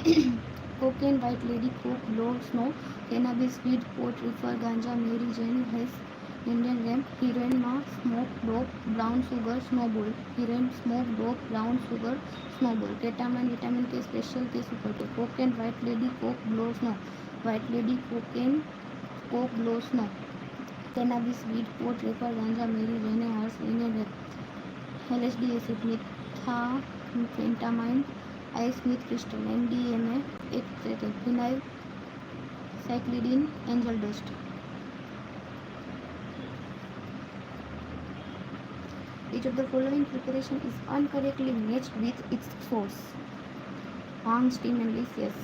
Cocaine, white lady, coke, blow, snow, cannabis, weed, pot, reefer, ganja, Mary Jane, hash, Indian ramp, heroin, ma, smoke, dope, brown sugar, snowball, heroin, smoke, dope, brown sugar, snowball, ketamine, vitamin K, special K, super K, cocaine, white lady, coke, blow, snow, white lady, cocaine, coke, blow, snow, cannabis, weed, pot, reefer, ganja, Mary Jane, hash, Indian ramp, LSD acid, methamphetamine, ice with crystal, MDMA, etc. Phenyl, cyclidine, angel dust. Each of the following preparation is incorrectly matched with its source. Bhang, steam, and leaf, yes.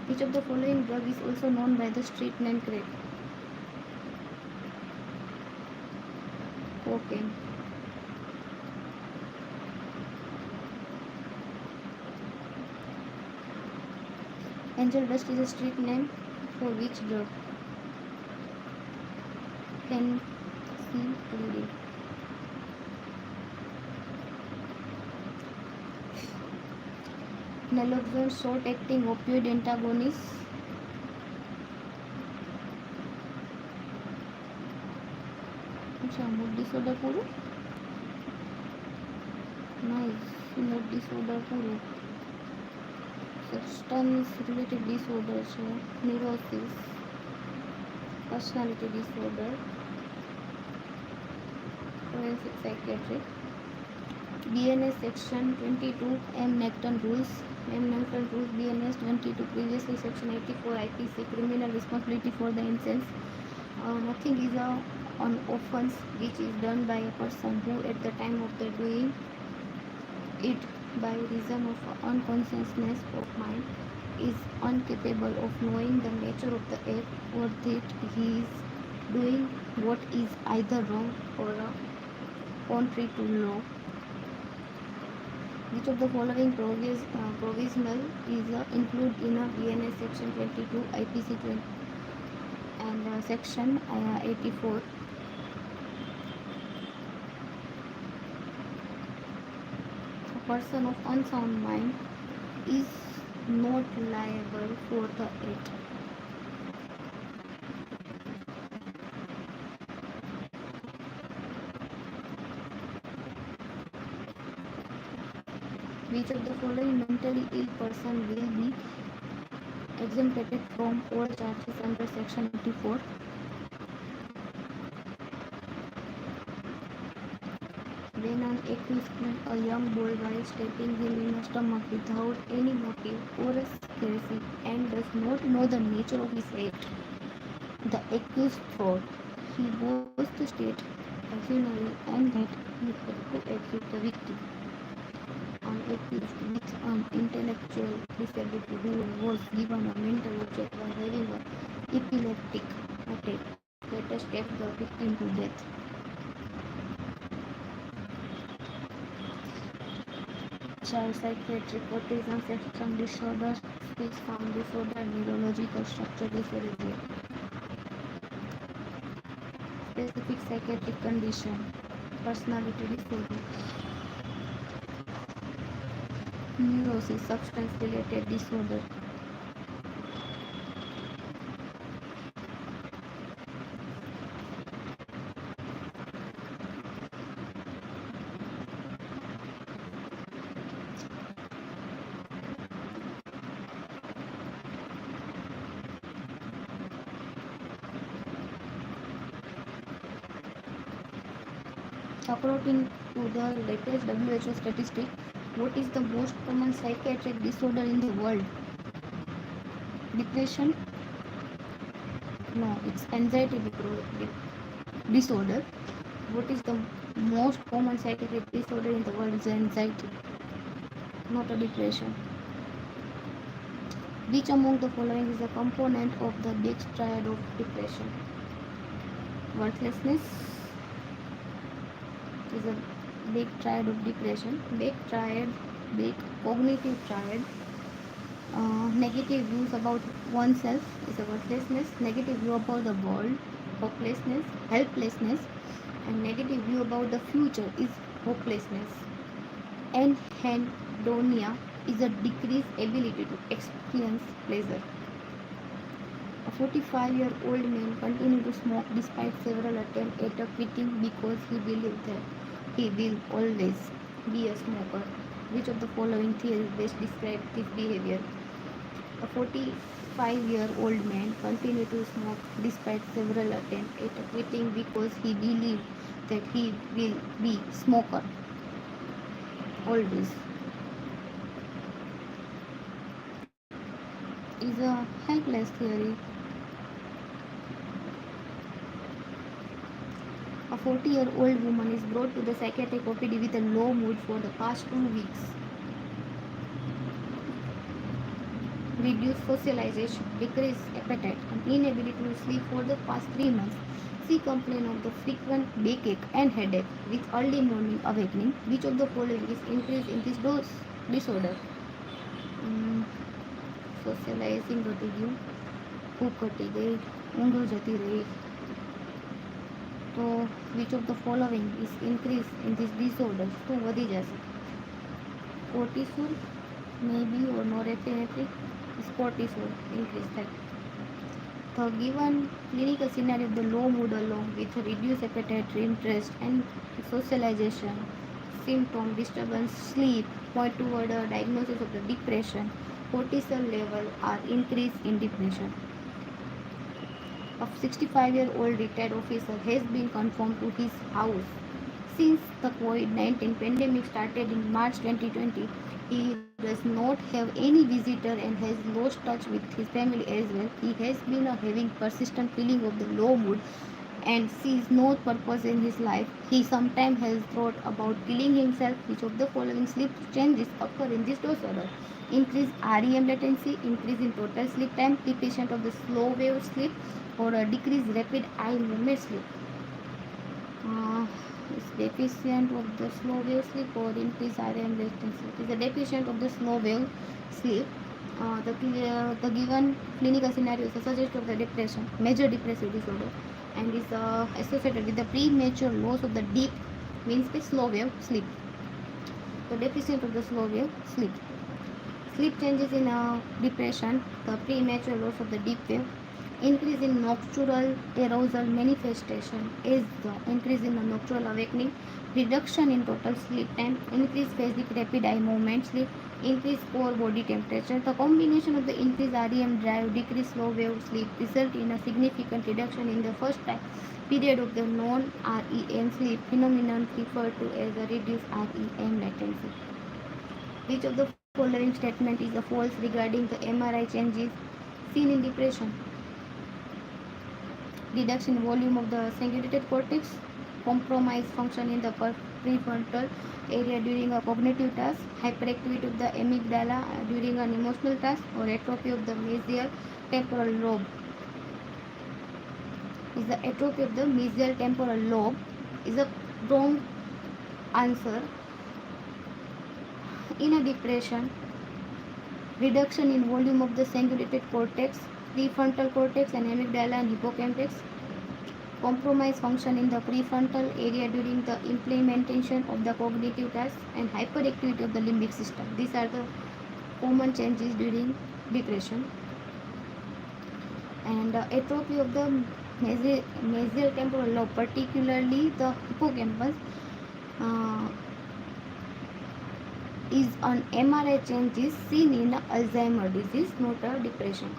Each of the following drug is also known by the street name crack. Cocaine. Angel dust is a street name for which drug? Penicillin. Naloxone, short-acting opioid antagonist. अच्छा mood disorder पूરું? Nice. Mood disorder પૂરું. Substance related disorder છે. Neurosis. Personality disorder. Forensic psychiatric. BNS section 22 M. Necton rules. BNS 22 previously section 84 IPC criminal responsibility for the instance. Nothing is an offense which is done by a person who at the time of the doing it by reason of unconsciousness of mind is incapable of knowing the nature of the act or that he is doing what is either wrong or contrary to law. Which of the following provisional is included in a BNS section 22 IPC 20 and section 84? A person of unsound mind is not liable for the act. Which of the following mentally ill person will be exempted from all charges under section 84? When an accused kills a young boy while stabbing him in the stomach without any motive or secrecy and does not know the nature of his act, the accused thought he was to state originally and that he had to accuse the victim. An accused with an intellectual disability who was given a mental object while having an epileptic attack let us stab the victim to death. Child psychiatric autism spectrum disorder, speech sound disorder, neurological structure disorder. Specific psychiatric condition, personality disorder. Neurosis, substance related disorder. According to the latest WHO statistic, what is the most common psychiatric disorder in the world? Depression? No, it's anxiety disorder. What is the most common psychiatric disorder in the world? Is anxiety, not a depression. Which among the following is a component of the big triad of depression? Worthlessness is a big triad of depression. Big cognitive triad. Negative views about oneself is a worthlessness. Negative view about the world, hopelessness, helplessness, and negative view about the future is hopelessness. And anhedonia is a decreased ability to experience pleasure. A 45-year-old man continued to smoke despite several attempts at quitting because he believed that he will always be a smoker. Which of the following theories best describe this behavior? A 45-year-old man continued to smoke despite several attempts at quitting because he believed that he will be smoker always. Is a helpless theory. A 40-year-old woman is brought to the psychiatric OPD with a low mood for the past 2 weeks. Reduced socialization, decreased appetite, and inability to sleep for the past 3 months. She complained of the frequent backache and headache with early morning awakening. Which of the following is increased in this disorder? Socialising ઘટી ગયું, ભૂખ ઘટી ગઈ, ઊંઘ જતી રહી. તો which of the following is increase in this disorder? શું વધી જશે? Cortisol maybe or norepinephrine is cortisol increase થાય. The given clinical scenario of the low mood along with reduced appetite, interest and socialization, symptom disturbance, sleep point toward a diagnosis of the depression. Cortisol level are increased in depression. A 65-year-old retired officer has been confined to his house since the COVID-19 pandemic started in March 2020. He does not have any visitor and has lost touch with his family as well. He has been having persistent feeling of the low mood and sees no purpose in his life. He sometimes has thought about killing himself. Which of the following sleep changes occur in this disorder? Increase REM latency, increase in total sleep time, deficient of the slow wave sleep, or a decreased rapid eye movement sleep. Is deficient of the slow wave sleep or increased REM latency? It is a deficient of the slow wave sleep. The given clinical scenario is a suggestion of the depression, major depressive disorder, and is associated with the premature loss of the deep, means the slow wave sleep. So deficient of the slow wave sleep. Sleep changes in depression, the premature loss of the deep wave, increase in nocturnal arousal manifestation is the increase in the nocturnal awakening, reduction in total sleep time, increased phasic rapid eye movement sleep, increased core body temperature. The combination of the increased REM drive, decreased slow wave sleep result in a significant reduction in the first time period of the non-REM sleep phenomenon referred to as a reduced REM latency. Which of the following statement is a false regarding the MRI changes seen in depression? Reduction in volume of the cingulated cortex, compromised function in the prefrontal area during a cognitive task, hyperactivity of the amygdala during an emotional task, or atrophy of the mesial temporal lobe. Is the atrophy of the mesial temporal lobe is a wrong answer. In a depression, reduction in volume of the cingulated cortex, prefrontal cortex and amygdala and hippocampus, compromised function in the prefrontal area during the implementation of the cognitive tasks, and hyperactivity of the limbic system. These are the common changes during depression. And atrophy of the mesial temporal lobe, particularly the hippocampus, is an MRI changes seen in Alzheimer's disease, not a depression.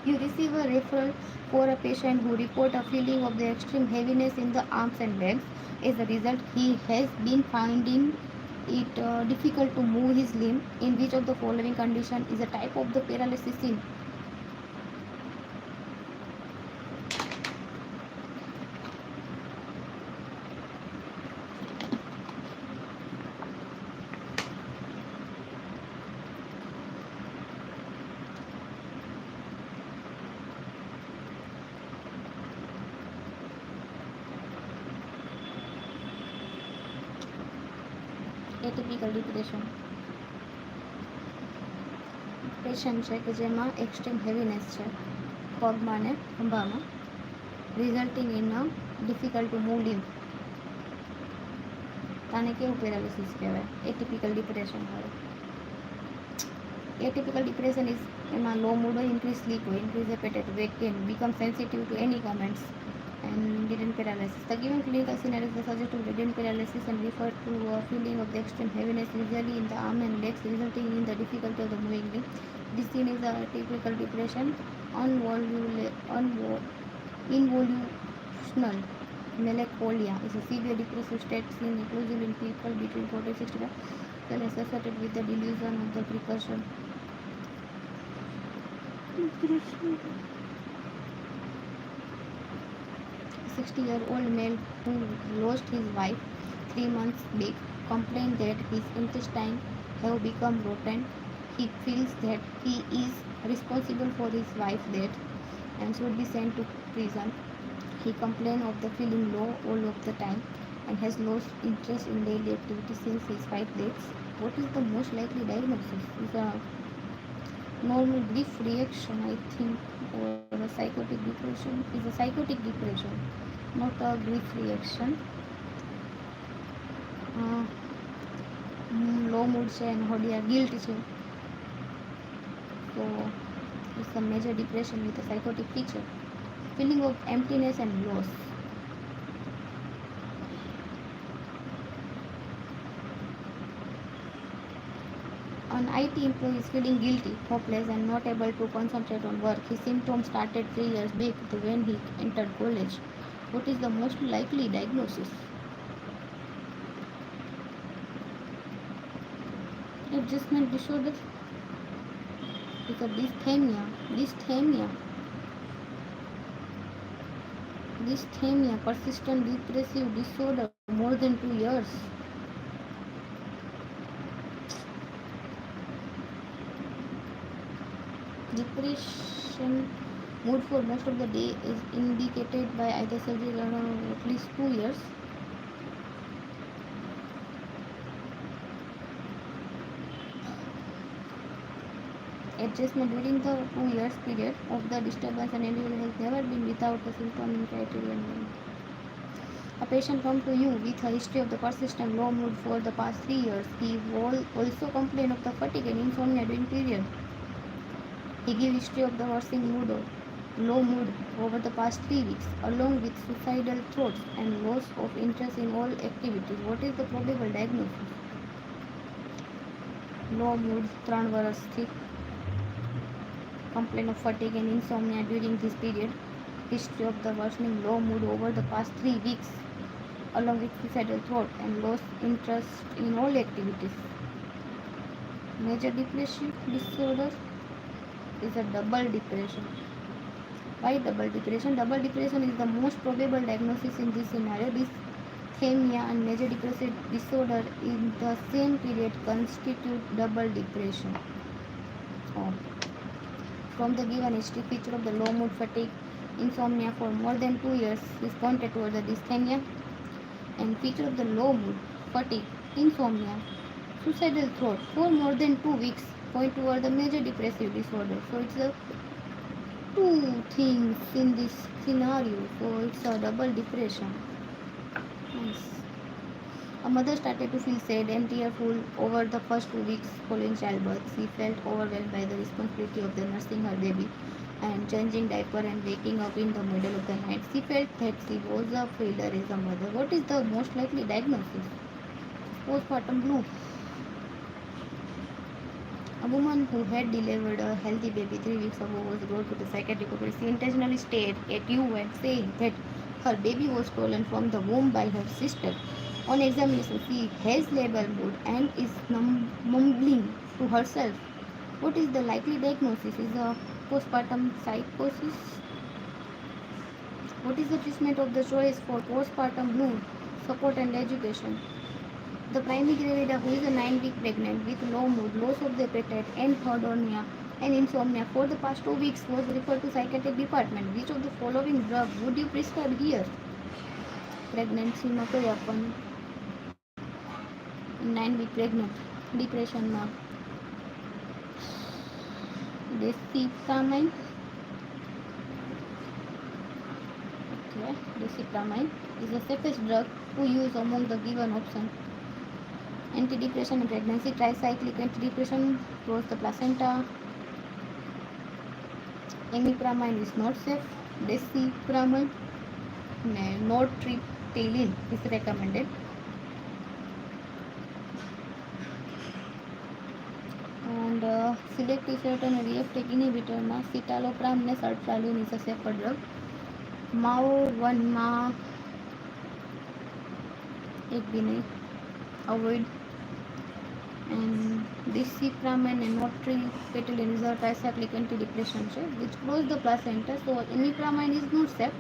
You receive a referral for a patient who report a feeling of the extreme heaviness in the arms and legs. As a result, he has been finding it difficult to move his limb. In which of the following condition is a type of the paralysis seen? Atypical depression depression છે કે જેમાં extreme heaviness છે પગમાં ને ખંભામાં, resulting in difficult to move limb. આને કેવું paralysis કહેવાય? એટિપિકલ ડિપ્રેશન હોય. Atypical depression is એમાં low mood હોય, increase sleep હોય, increase appetite, weight gain, become sensitive to any comments, and hidden paralysis. The given clinical scenarios are suggested to hidden paralysis and refer to a feeling of the extreme heaviness, usually in the arm and legs, resulting in the difficulty of the moving limb. This scene is a typical depression, involutional melancholia is a severe depressive state seen exclusively in people between 40 and 65 and associated with the delusion of the precursion. 60-year-old male who lost his wife 3 months back complained that his intestines have become rotten. He feels that he is responsible for his wife's death and should be sent to prison. He complains of the feeling low all of the time and has lost interest in daily activities since his wife's death. What is the most likely diagnosis? Is a normal grief reaction, I think, or a psychotic depression. Is a psychotic depression, not a grief reaction. Low mood છે and હોડિયા guilt છે. So it's a major depression with a psychotic feature. Feeling of emptiness and loss. An IT employee is feeling guilty, hopeless, and not able to concentrate on work. His symptoms started 3 years back when he entered college. What is the most likely diagnosis? Adjustment disorder is a dysthymia, persistent depressive disorder more than 2 years. Depression mood for most of the day is indicated by either surgery or at least 2 years. Adjustment during the 2 years period of the disturbance, an individual has never been without a symptom in criterion. A patient comes to you with a history of the persistent low mood for the past 3 years. He will also complain of the fatigue and insomnia during period. He gives history of the worsening mood or low mood over the past 3 weeks, along with suicidal thoughts and loss of interest in all activities. What is the probable diagnosis? Low mood 3 વર્ષથી. Complain of fatigue and insomnia during this period. History of the worsening low mood over the past 3 weeks, along with suicidal thought and lost interest in all activities. Major depressive disorder is a double depression. Why double depression? Double depression is the most probable diagnosis in this scenario. Dysthymia and major depressive disorder in the same period constitute double depression. From the given history, feature of the low mood, fatigue, insomnia for more than 2 years is pointed toward the dysthymia, and feature of the low mood, fatigue, insomnia, suicidal thought for more than 2 weeks point toward the major depressive disorder. So it's a two things in this scenario. So it's a double depression. Nice. A mother started to feel sad and tearful over the first 2 weeks following childbirth. She felt overwhelmed by the responsibility of the nursing her baby and changing diaper and waking up in the middle of the night. She felt that she was a failure as a mother. What is the most likely diagnosis? Postpartum blues. A woman who had delivered a healthy baby 3 weeks ago was brought to the psychiatric office. She intentionally stared at you and said that her baby was stolen from the womb by her sister. On examination, she has labor mood and is mumbling to herself. What is the likely diagnosis? Is a postpartum psychosis? What is the treatment of the choice for postpartum blues? Support and education. The primary gravida who is a 9-week pregnant with low mood, loss of the appetite, and anhedonia and insomnia for the past 2 weeks was referred to psychiatric department. Which of the following drug would you prescribe here? Pregnancy માં કઈ આપવાનું? 9-week pregnant depression માં desipramine. Okay, desipramine is the safest drug to use among the given options. Antidepressant in pregnancy, tricyclic antidepressant close the placenta. Imipramine is not safe. Desipramine, nortriptyline is recommended. And selective serotonin reuptake inhibitor માં citalopram ને sertraline is a safer drug. MAO1 માં એક भी नहीं, avoid. And desipramine and nortriptyline is a tricyclic antidepressant which close the placenta, so imipramine is not safe.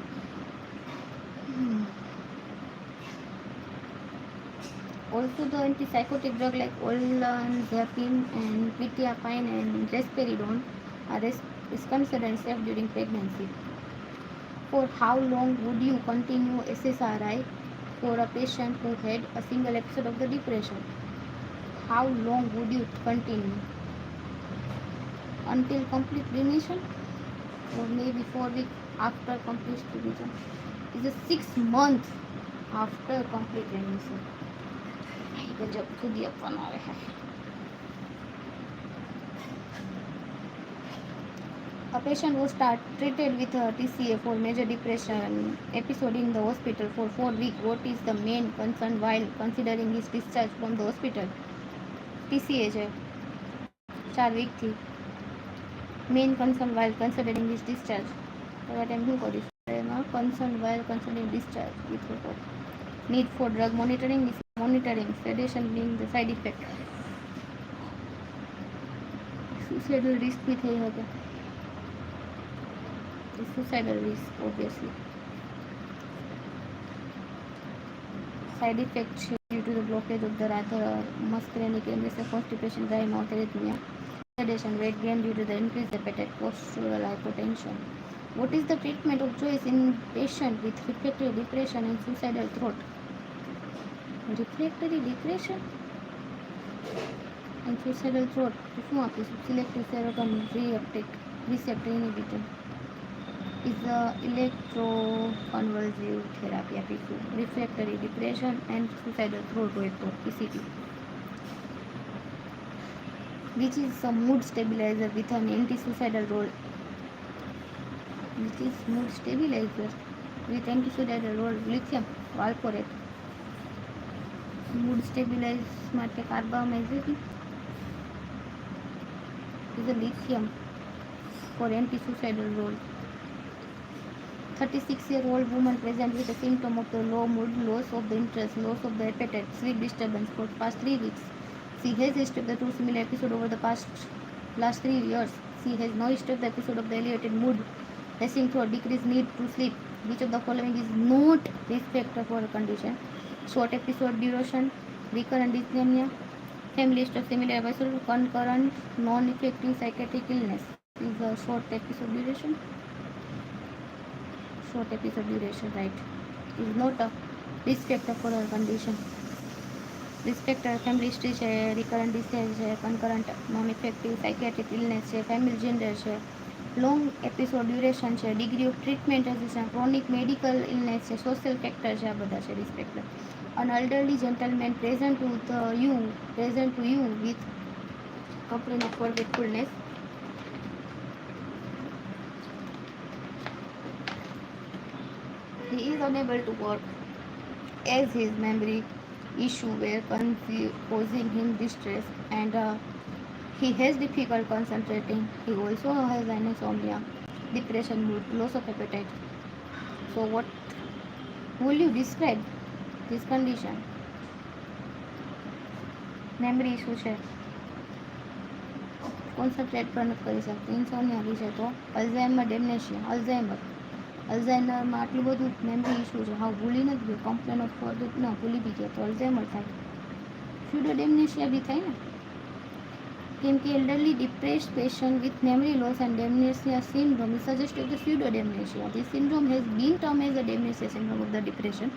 Also the antipsychotic drug like olanzapine and quetiapine and risperidone is considered safe during pregnancy. For how long would you continue SSRI for a patient who had a single episode of the depression? How long would you continue? Until complete remission, or maybe 4 weeks after complete remission? It is 6 months after complete remission. गजब खुद ही अपना है. A patient was treated with TCA for major depression episode in the hospital for 4 weeks. What is the main concern while considering his discharge from the hospital? TCA છે 4 week થી. Main concern while considering his discharge. હવે time શું કરીશું એમાં? concern while considering discharge with report. Need for drug monitoring is monitoring, sedation being the side effect. Suicidal risk भी થઈ શકે. Suicidal risk obviously. Side effects due to the blockage of the rather muscarinic illness, constipation, dry mouth, arrhythmia, sedation, weight gain due to the increased appetite, postural hypotension. What is the treatment of choice in patient with refractory depression and suicidal thought? Refractory depression and suicidal thought. શું આપીશું? Selective serotonin reuptake receptor inhibitor is a electroconvulsive therapy આપીશું. Refractory depression and suicidal thought હોય તો ECT. Which is a mood stabilizer with an anti-suicidal role. Which is mood stabilizer with anti-suicidal role. Lithium valproate. Mood stabilize માટે carbamazepine is a lithium for anti-suicidal role. 36-year-old woman present with a symptom of the low mood, loss of the interest, loss of the appetite, sleep disturbance for past 3 weeks. She has history of the two similar episodes over the last 3 years. She has no history of the episode of the elevated mood, racing through decreased need to sleep. Which of the following is not risk factor for a condition? Short episode duration, recurrent dysthymia, family history of similar episode, concurrent non-effective psychiatric illness. Is a short episode duration. Short episode duration, right? Is not a risk factor for a condition. Risk factor family history છે, recurrent disease છે, concurrent non-effective psychiatric illness છે, family gender છે, long episode duration છે, degree of treatment resistance, chronic medical illness છે, social factor છે, આ બધા છે risk factor. An elderly gentleman present to you with complaint of forgetfulness. He is unable to work as his memory issue were causing him distress, and he has difficult concentrating. He also has insomnia, depression, mood, loss of appetite. So what will you describe this condition? Memory issue છે, concentrate પણ નથી કરી શકતી, ઇન્સોમિયા બી છે, તો Alzheimer ડેમનેશિયા. અલ્ઝાઇમરમાં આટલું બધું memory issue છે, હા ભૂલી નથી ગયો, કમ્પ્લેન ઓફ ફોરગેટ ના ભૂલી બી ગયા તો અલ્ઝાઇમર થાય. સ્યુડોડેમનેશિયા બી થાય ને, કેમ કે elderly depressed patient with memory loss and dementia syndrome is suggestive of the pseudodementia. This syndrome has been termed as the dementia syndrome of the depression.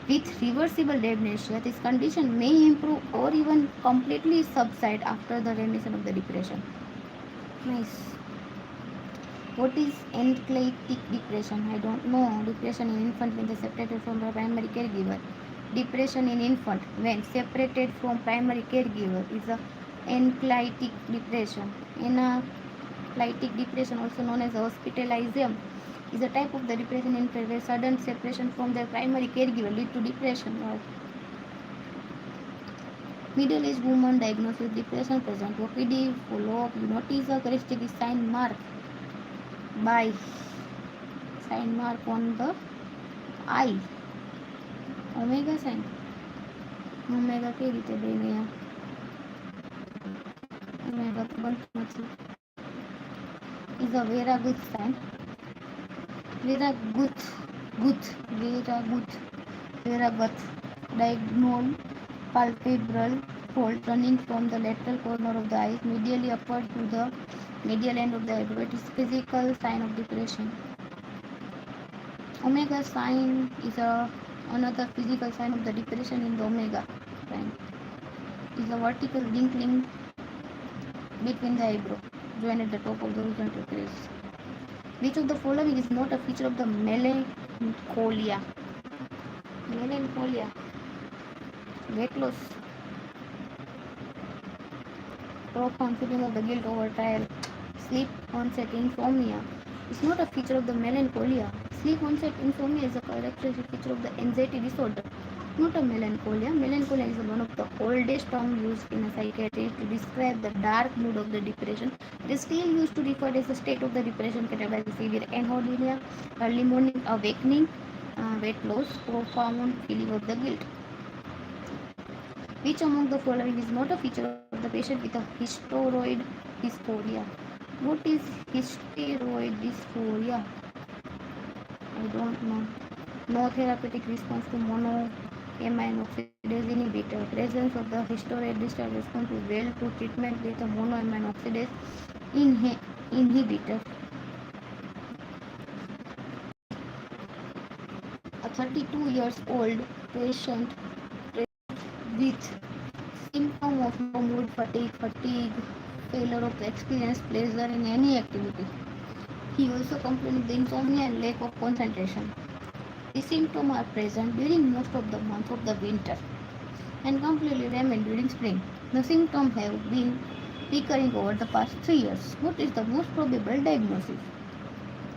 With reversible dementia, this condition may improve or even completely subside after the remission of the depression. Nice. What is enclitic depression? I don't know. Depression in infant when they separated from the primary caregiver. depression in infant when separated from primary caregiver is a enclitic depression. Enclitic depression, also known as hospitalism, is a type of the depression in where sudden separation from their primary caregiver lead to depression. Middle-aged woman diagnosed with depression present OPD follow-up. You notice a characteristic sign mark on the eye. Omega sign. Omega કઈ રીતે બને આ omega તો બનતું નથી. Is a very good sign. Veragut diagonal palpebral fold running from the lateral corner of the eyes medially upward to the medial end of the eyebrow. It is physical sign of depression. Omega sign is another physical sign of the depression in the omega sign. Is a vertical wrinkling between the eyebrow joined at the top of the horizontal crease. Which of the following is not a feature of the melancholia? Weight loss, profound feeling of the guilt over trial, sleep onset insomnia. It's not a feature of the melancholia. Sleep onset insomnia is a characteristic feature of the anxiety disorder, not a melancholia. Melancholia is one of the oldest terms used in a psychiatry to describe the dark mood of the depression. It is still used to refer as a state of the depression characterized by severe anhedonia, early morning awakening, weight loss, profound feeling of the guilt. Which among the following is not a feature of the patient with a hysteroid dysphoria? What is hysteroid dysphoria? I don't know. No therapeutic response to monoamine oxidase inhibitor. Presence of the hysteroid dysphoria response well to treatment with a monoamine oxidase inhibitor. A 32 years old patient with symptom of low mood, fatigue, failure of experience pleasure in any activity. He also complained of the insomnia and lack of concentration. These symptoms are present during most of the month of the winter and completely remain during spring. The symptoms have been recurring over the past 3 years. What is the most probable diagnosis?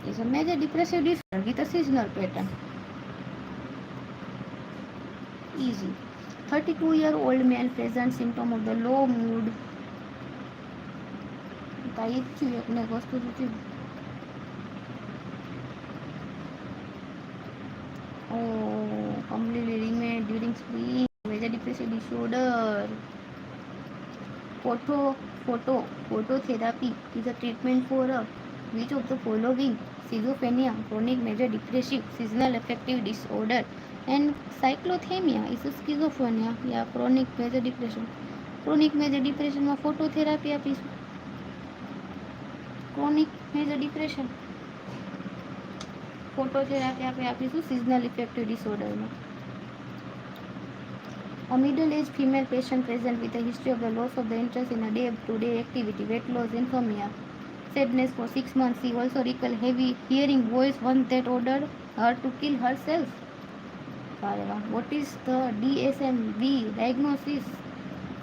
It is a major depressive disorder with a seasonal pattern. Easy. 32-year-old man present symptom of the low mood. Completely remain during spring. Major depressive disorder. Phototherapy is a treatment for which of the following? Schizophrenia, chronic major depressive seasonal affective disorder, and cyclothymia is a schizophrenia या chronic major depression. Chronic major depression માં phototherapy આપીશું. Chronic major depression phototherapy આપીશું seasonal affective disorder માં. A middle-aged female patient present with a history of the loss of the interest in a day-to-day activity, weight loss, insomnia, sadness for 6 months. She also recalled heavy hearing voice once that ordered her to kill herself. What is the DSM-V diagnosis?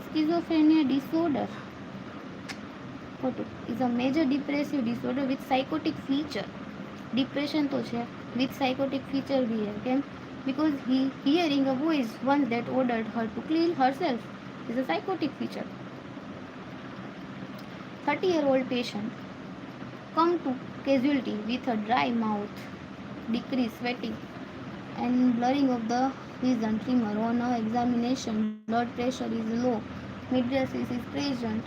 Schizophrenia disorder. What is a major depressive disorder with psychotic feature? Depression तो છે with psychotic feature भी है. કેમ? Because he hearing a voice once that ordered her to kill herself is a psychotic feature. 30-year-old patient come to casualty with a dry mouth, decreased sweating, and blurring of the vision, tremor. On examination, blood pressure is low, midriasis is present.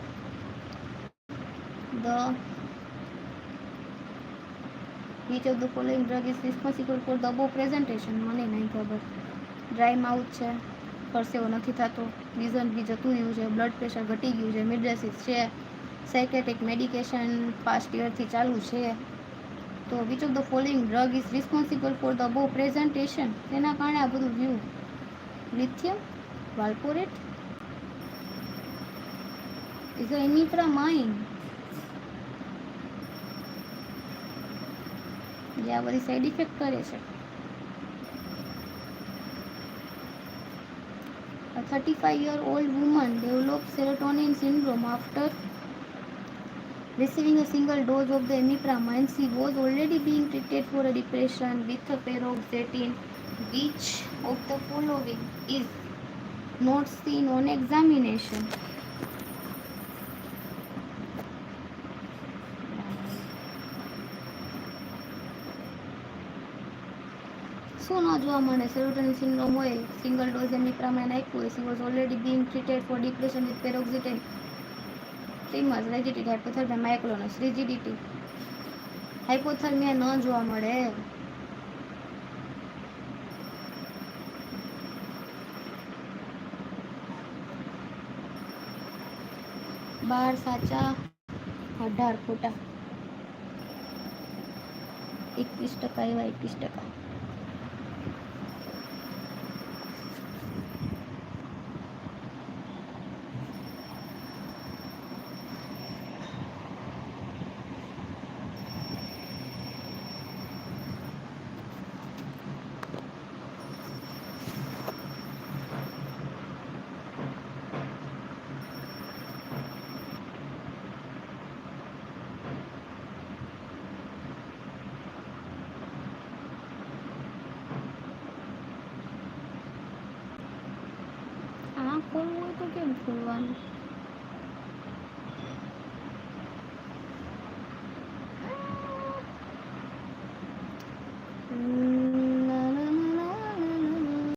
Which of the following drug is responsible for the above presentation? મને નહીં ખબર. Dry mouth છે, પરસેવો નથી થતો, vision બી જતું રહ્યું છે, બ્લડ પ્રેશર ઘટી ગયું છે, મિડ્રેસિસ છે, સાયકેટ્રિક મેડિકેશન પાસ્ટ યરથી ચાલુ છે. તો which of the following drug is responsible for the above presentation? તેના કારણે આ બધું વ્યૂ. Lithium valproate is a imipramine. જે આ બધી સાઈડ ઇફેક્ટ કરે છે. 35-year-old woman developed serotonin syndrome after receiving a single dose of the imipramine. She was already being treated for a depression with a paroxetine. Which of the following is not seen on examination? શું ન જોવા મળે? Serotonin syndrome હોય, single dose એમિપ્રામાઇન આપ્યું હોય, she was already being treated for depression with paroxetine. ટ્રીમર્સ, rigidity, hypothermia, myoclonus, rigidity. હાઇપોથર્મિયા ન જોવા મળે. 12 સાચા, 18 ખોટા. 21% એવા 21%. આ ખોલવું હોય તો કેમ ખોલવાનું?